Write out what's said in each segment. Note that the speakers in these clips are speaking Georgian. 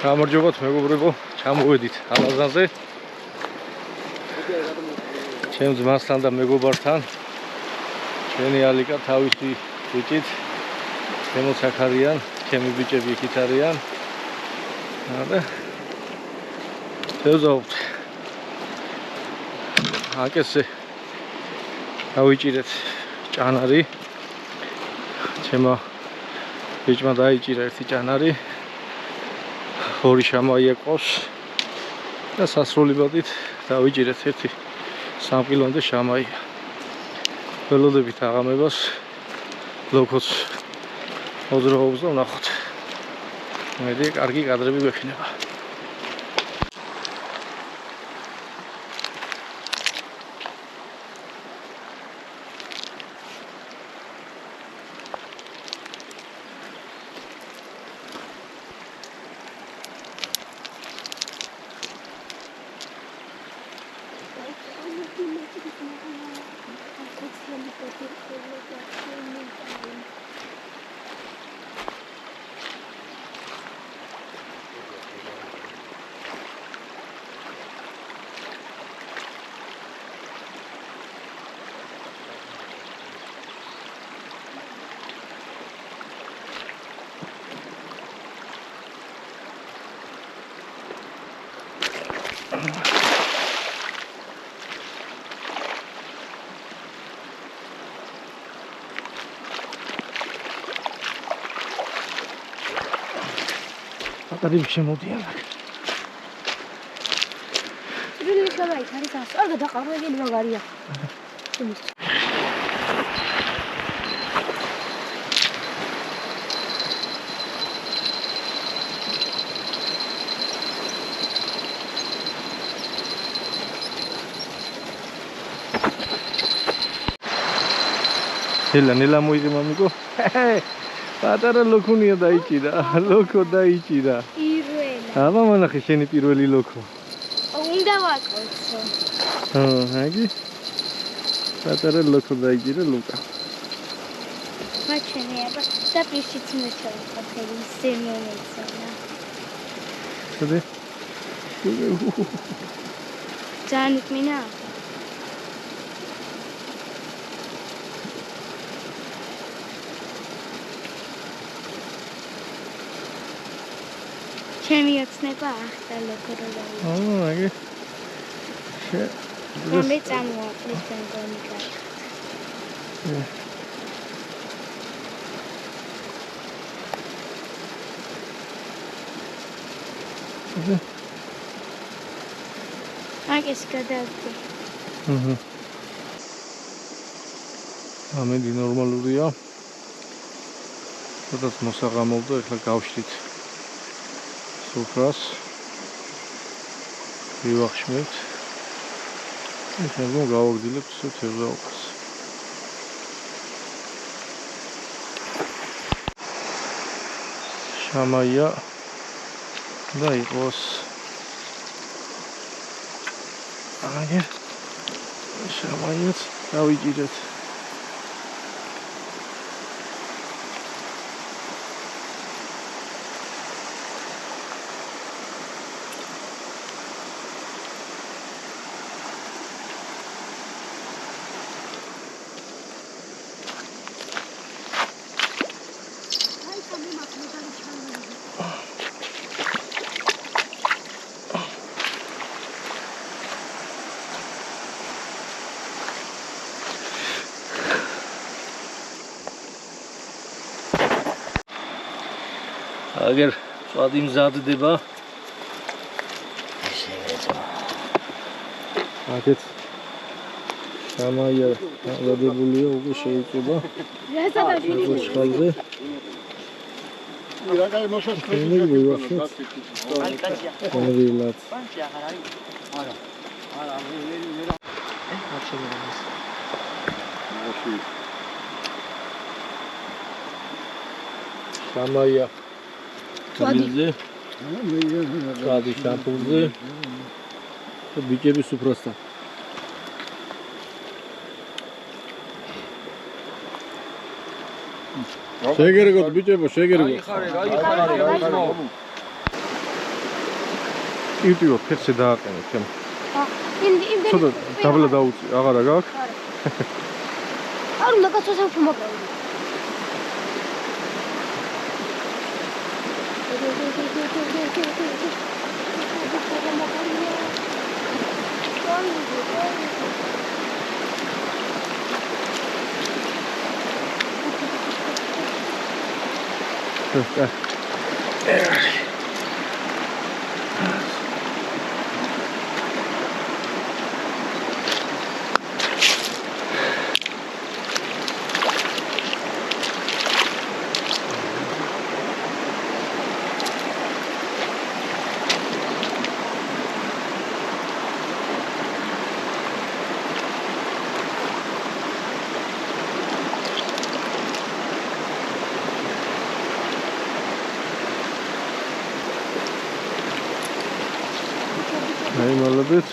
გამარჯობათ მეგობრებო, ჩამოვედით ალაზანზე. ჩემ ძმასთან და მეგობართან. ჩვენი ალიკა თავისი ბიჭით. ჩემოც აქ არიან, ჩემი ბიჭები იქით არიან. და შევზავთ. აკეთე დავიჭირეთ ჭანარი. ჩემო ბიჭმა დაიჭირა ერთი ჭანარი. ორი შამაია ყავს და სასრულებადით დავიჭირეთ ერთი 3 კილომდე შამაია. ველოდებით აღამებას ლოქოს მოძრაობს და ვნახოთ. მედი კარგი კადრები გვექნება. Tady შემოდიან. ძველი შამაი არის ასე. არ გადაყავრო იგი მაგარია. ნელა მოიგე მამიკო. პატარა ლოქუნია დაიჭირა. ლოქო დაიჭირა. პირველი. აბა მონახე შენი პირველი ლოქო. უნდა ვაკოცო. აგი. პატარა ლოქო დაიჭირა ლუკა. მაჩენი აბა და პრიშიც მეჩვენა ხელი სემონეცანა. შედე. ძალიან მინა. ჩემი ოცნება ახლა ლოკორო დაიწყო. აგი. მე წამოაყრის გონი კარგად. აგეს გადავდი. ამედი ნორმალურია. სადაც მოსაღამოვდა, ეხლა გავშლით. სუფრას ვივახშმებთ. ეხლა გავაგრძელებთ თევზაობას. შამაია და იყოს აგერ შამაიაც დავიჭირეთ. აგერ წვადი მზადდება. აკეთ შამაია მზადებულია, უკვე შეიწება. ხალხზე. რაგაი მოსასწრები ვივახშოთ. კონვილად. არა. შამაია წვადი შამპურზე და ბიჭების სუფრასთან. შეგერგოთ ბიჭებო, შეგერგოთ. ტივტივო ფეხზე დააყენე თემო. იმ ცოტა დაბლა დაუწი, აღარა გაქვს? არ უნდა გაწესო შემოგავი. აი მოლოდეთ.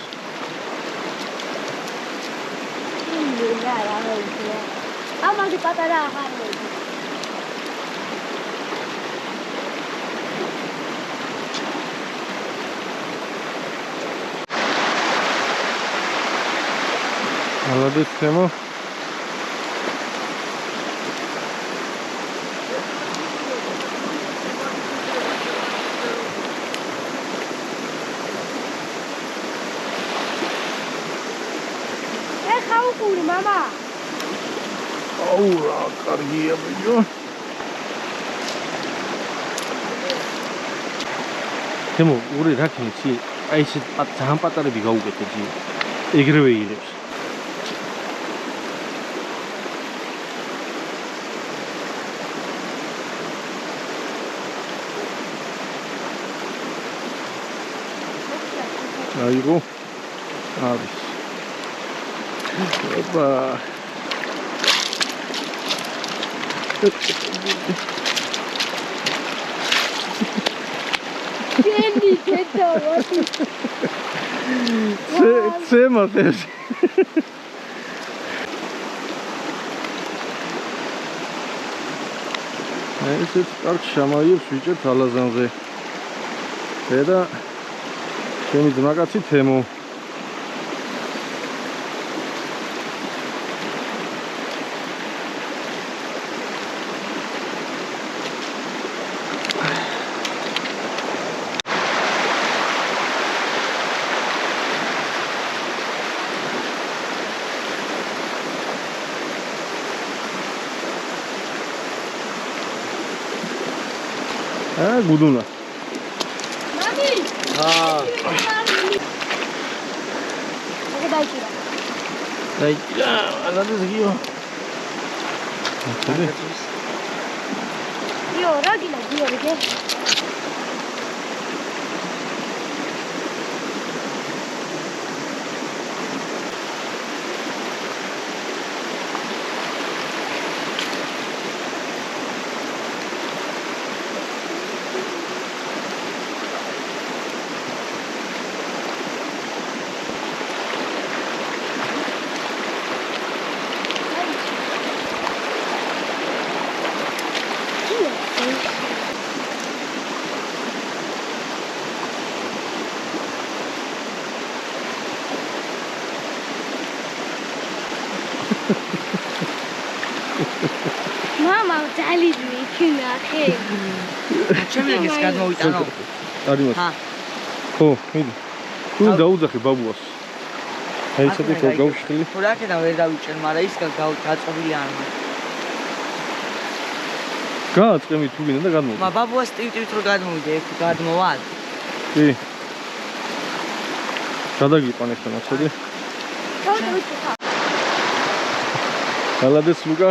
ამაზე პატარა აღარ მოდი. მოლოდეთ თემო. ხაუყური мама. აუ რა კარგია ბიჭო. თემო ური რა ქნიცი? აი ეს ძალიან პატარები გაუკეთე ძი. ეგრევე იღებს. აიღო. არის. ოპა. გენი კეთაა. ცემათეს. ესეც კარგ შამაიებს ვიჭერთ ალაზანზე. და ჩემი ძმაკაცი თემო. გუდუნა. მამი. დაიჭირა. დაიჭირა, ალადეს გიო. გიო, რა გილა გიო რიგე? Mama, dali იქნა ხე. ჩემი ეგეს გადმოვიტანო. არის მას. ხო, მიდი. თუ დაუძახე ბაბუას. აი ესეთი ხო გავშხილი. თუ რაკეთან ვერ დავიჭერ, მაგრამ ის გაწყვილი არ მაქვს. გააწყემი თუ გინდა და გადმოვიდე. მა ბაბუას ტივტივით რო გადმოვიდე, გადმოვალ. კი. გადაგიყვან ახლა მაცოდი. გავდივით ხა. გალადეს ლუკა.